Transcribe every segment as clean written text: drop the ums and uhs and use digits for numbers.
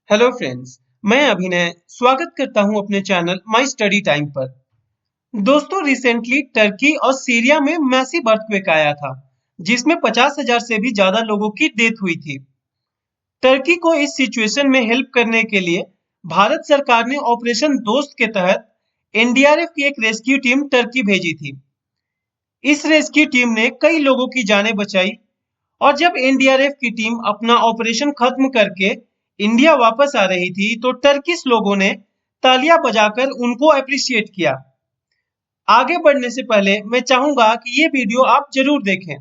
Hello friends, मैं अभिनय स्वागत करता हूं अपने चैनल माई स्टडी टाइम पर। दोस्तों, रिसेंटली टर्की और सीरिया में मैसिव अर्थक्वेक आया था, जिसमें 50,000 से भी ज्यादा लोगों की डेथ हुई थी। टर्की को इस सिचुएशन में हेल्प करने के लिए भारत सरकार ने ऑपरेशन दोस्त के तहत एनडीआरएफ की एक रेस्क्यू टीम टर्की भेजी थी। इस रेस्क्यू टीम ने कई लोगों की जानें बचाई और जब एनडीआरएफ की टीम अपना ऑपरेशन खत्म करके इंडिया वापस आ रही थी तो टर्किश लोगों ने तालियां बजाकर उनको अप्रिशिएट किया। आगे बढ़ने से पहले मैं चाहूंगा कि ये वीडियो आप जरूर देखें।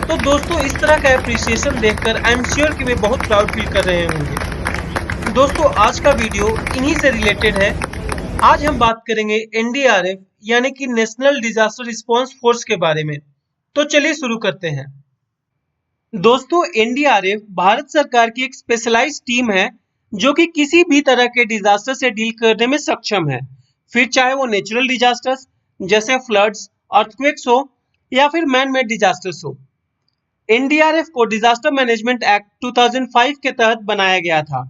तो दोस्तों, इस तरह का एप्रिसिएशन देखकर आई एम श्योर कि वे बहुत प्राउड फील कर रहे होंगे। दोस्तों, आज का वीडियो इन्हीं से रिलेटेड है। आज हम बात करेंगे एनडीआरएफ यानी कि नेशनल डिजास्टर रिस्पांस फोर्स के बारे में। तो चलिए शुरू करते हैं। दोस्तों, एनडीआरएफ भारत सरकार की एक स्पेशलाइज्ड टीम है जो कि किसी भी तरह के डिजास्टर से डील करने में सक्षम है, फिर चाहे वो नेचुरल डिजास्टर्स जैसे फ्लड्स, अर्थक्वेक्स हो या फिर मैन मेड डिजास्टर्स हो। एनडीआरएफ को डिजास्टर मैनेजमेंट एक्ट 2005 के तहत बनाया गया था।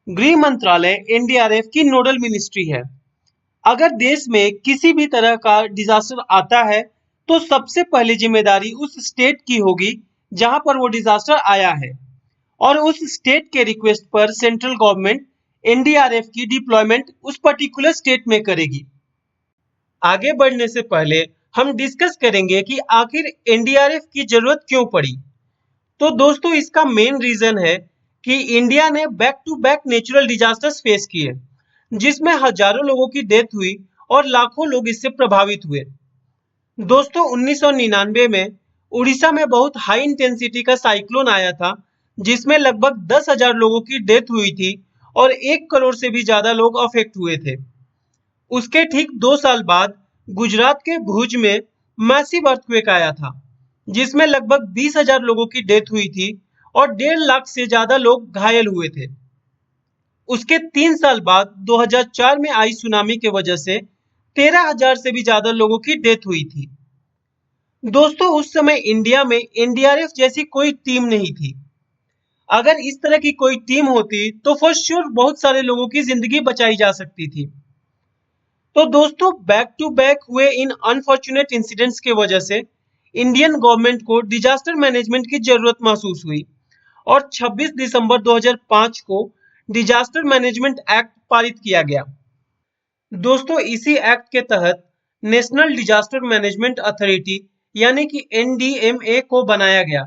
गृह मंत्रालय एनडीआरएफ की नोडल मिनिस्ट्री है। अगर देश में किसी भी तरह का डिजास्टर आता है तो सबसे पहली जिम्मेदारी उस स्टेट की होगी जहां पर वो डिजास्टर आया है, और उस स्टेट के रिक्वेस्ट पर सेंट्रल गवर्नमेंट एनडीआरएफ की डिप्लॉयमेंट उस पर्टिकुलर स्टेट में करेगी। आगे बढ़ने से पहले हम डिस्कस करेंगे कि आखिर एनडीआरएफ की जरूरत क्यों पड़ी। तो दोस्तों, इसका मेन रीजन है कि इंडिया ने back to back natural disasters face किए, जिसमें हजारों लोगों की डेथ हुई और लाखों लोग इससे प्रभावित हुए। दोस्तों, 1999 में उड़ीसा में बहुत हाई इंटेंसिटी का साइक्लोन आया था, जिसमें लगभग 10,000 लोगों की डेथ हुई थी और 1 करोड़ से भी ज्यादा लोग अफेक्ट हुए थे। उसके ठीक 2 साल बाद गुजरात के भुज में मैसिव अर्थक्वेक आया था, जिसमें लगभग 20,000 लोगों की डेथ हुई थी और 1.5 लाख से ज्यादा लोग घायल हुए थे। उसके 3 साल बाद 2004 में आई सुनामी की वजह से 13,000 से भी ज्यादा लोगों की डेथ हुई थी। दोस्तों, उस समय इंडिया में एनडीआरएफ जैसी कोई टीम नहीं थी। अगर इस तरह की कोई टीम होती तो फॉर श्योर बहुत सारे लोगों की जिंदगी बचाई जा सकती थी। तो दोस्तों, बैक टू बैक हुए इन अनफॉर्चुनेट इंसिडेंट्स की वजह से इंडियन गवर्नमेंट को डिजास्टर मैनेजमेंट की जरूरत महसूस हुई और 26 दिसंबर 2005 को डिजास्टर मैनेजमेंट एक्ट पारित किया गया। दोस्तों, इसी एक्ट के तहत नेशनल डिजास्टर मैनेजमेंट अथॉरिटी यानी कि एनडीएमए को बनाया गया।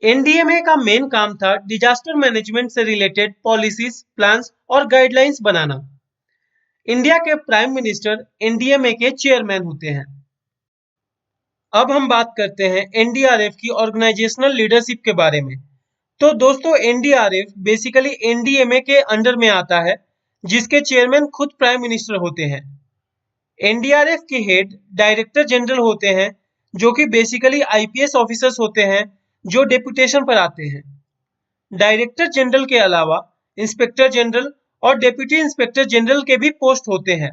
एनडीएमए का मेन काम था डिजास्टर मैनेजमेंट से रिलेटेड पॉलिसीज, प्लान्स और गाइडलाइंस बनाना। इंडिया के प्राइम मिनिस्टर एनडीएमए के चेयरमैन होते हैं। अब हम बात करते हैं एनडीआरएफ की ऑर्गेनाइजेशनल लीडरशिप के बारे में। तो दोस्तों, एनडीआरएफ बेसिकली एनडीएमए के अंडर में आता है, जिसके चेयरमैन खुद प्राइम मिनिस्टर होते हैं। एनडीआरएफ के हेड डायरेक्टर जनरल होते हैं, जो कि बेसिकली आईपीएस ऑफिसर्स होते हैं जो डेपुटेशन पर आते हैं। डायरेक्टर जनरल के अलावा इंस्पेक्टर जनरल और डेप्यूटी इंस्पेक्टर जनरल के भी पोस्ट होते हैं।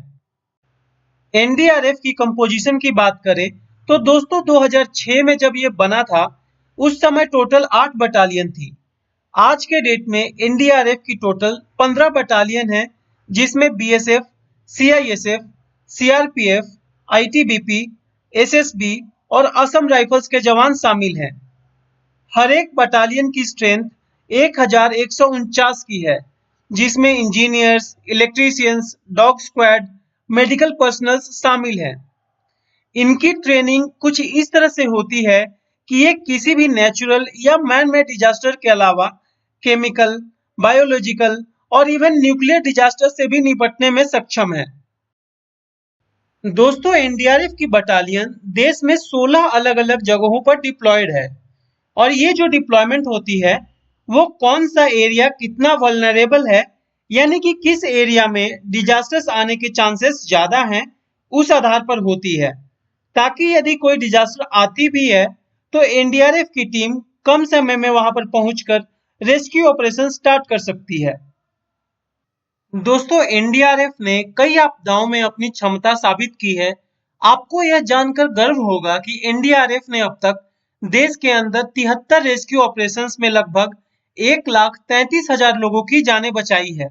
एनडीआरएफ की कंपोजिशन की बात करें तो दोस्तों, 2006 में जब ये बना था उस समय टोटल 8 बटालियन थी। आज के डेट में एनडीआरएफ की टोटल 15 बटालियन है, जिसमें BSF, CISF, CRPF, ITBP, SSB और असम राइफल्स के जवान शामिल हैं। हर एक बटालियन की स्ट्रेंथ 1149 की है, जिसमें engineers, electricians, dog squad, medical personnel शामिल हैं। इनकी ट्रेनिंग कुछ इस तरह से होती है कि ये किसी भी नेचुरल या मैन मेड डिजास्टर के अलावा केमिकल, बायोलॉजिकल और इवन न्यूक्लियर डिजास्टर से भी निपटने में सक्षम है। दोस्तों, एनडीआरएफ की बटालियन देश में 16 अलग-अलग जगहों पर डिप्लॉयड है और ये जो डिप्लॉयमेंट होती है वो कौन सा एरिया कितना वल्नरेबल है, यानी कि किस एरिया में डिजास्टर्स आने के चांसेस ज्यादा हैं, उस आधार पर होती है, ताकि यदि कोई डिजास्टर आती भी है तो एनडीआरएफ की टीम कम समय में वहां पर पहुंचकर रेस्क्यू ऑपरेशन स्टार्ट कर सकती है। दोस्तों, एनडीआरएफ ने कई आपदाओं में अपनी क्षमता साबित की है। आपको यह जानकर गर्व होगा कि एनडीआरएफ ने अब तक देश के अंदर 73 रेस्क्यू ऑपरेशंस में लगभग 1,33,000 लोगों की जानें बचाई है।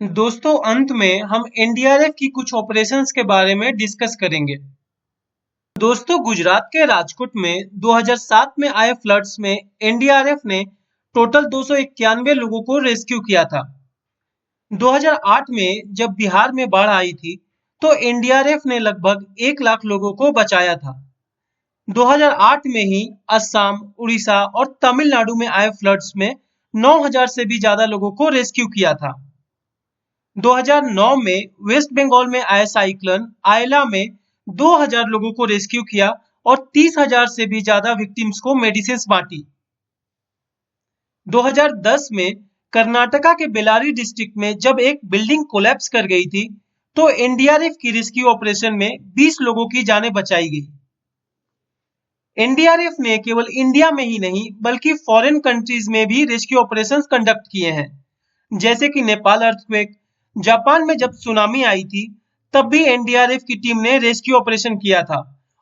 दोस्तों, अंत में हम एनडीआरएफ की कुछ ऑपरेशंस के बारे में डिस्कस करेंगे। दोस्तों, गुजरात के राजकोट में 2007 में आए फ्लड्स में एनडीआरएफ ने टोटल 291 लोगों को रेस्क्यू किया था। 2008 में जब बिहार में बाढ़ आई थी तो एनडीआरएफ ने लगभग 1 लाख लोगों को बचाया था। 2008 में ही असम, उड़ीसा और तमिलनाडु में आए फ्लड्स में 9,000 से भी ज्यादा लोगों को रेस्क्यू किया था। 2009 में वेस्ट बंगाल में आए साइक्लोन आयला में 2,000 लोगों को रेस्क्यू किया और 30,000 से भी ज्यादा विक्टिम्स को मेडिसिन बांटी। 2010 में कर्नाटका के बेलारी डिस्ट्रिक्ट में जब एक बिल्डिंग कोलैप्स कर गई थी तो एनडीआरएफ की रेस्क्यू ऑपरेशन में 20 लोगों की जानें बचाई गई। एनडीआरएफ ने केवल इंडिया में ही नहीं बल्कि फॉरेन कंट्रीज में भी रेस्क्यू ऑपरेशंस कंडक्ट किए हैं, जैसे कि नेपाल अर्थक्वेक, जापान में जब सुनामी आई थी तब भी एनडीआरएफ की टीम ने रेस्क्यू ऑपरेशन किया था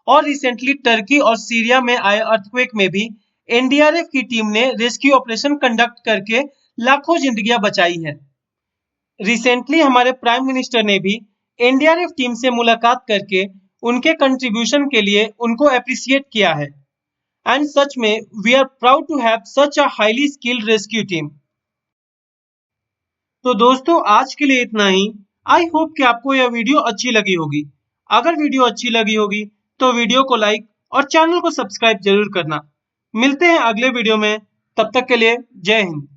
और रिसेंटली टर्की और सीरिया में आए अर्थक्वेक में भी एनडीआरएफ की टीम ने रेस्क्यू ऑपरेशन कंडक्ट करके लाखों जिंदगियां बचाई हैं। रिसेंटली हमारे प्राइम मिनिस्टर ने भी एनडीआरएफ टीम से मुलाकात करके उनके कंट्रीब्यूशन के लिए उनको अप्रिशिएट किया है एंड सच में we are proud to have such a highly skilled rescue team. तो दोस्तों, आज के लिए इतना ही। आई होप कि आपको यह वीडियो अच्छी लगी होगी। अगर वीडियो अच्छी लगी होगी तो वीडियो को लाइक और चैनल को सब्सक्राइब जरूर करना। मिलते हैं अगले वीडियो में, तब तक के लिए जय हिंद।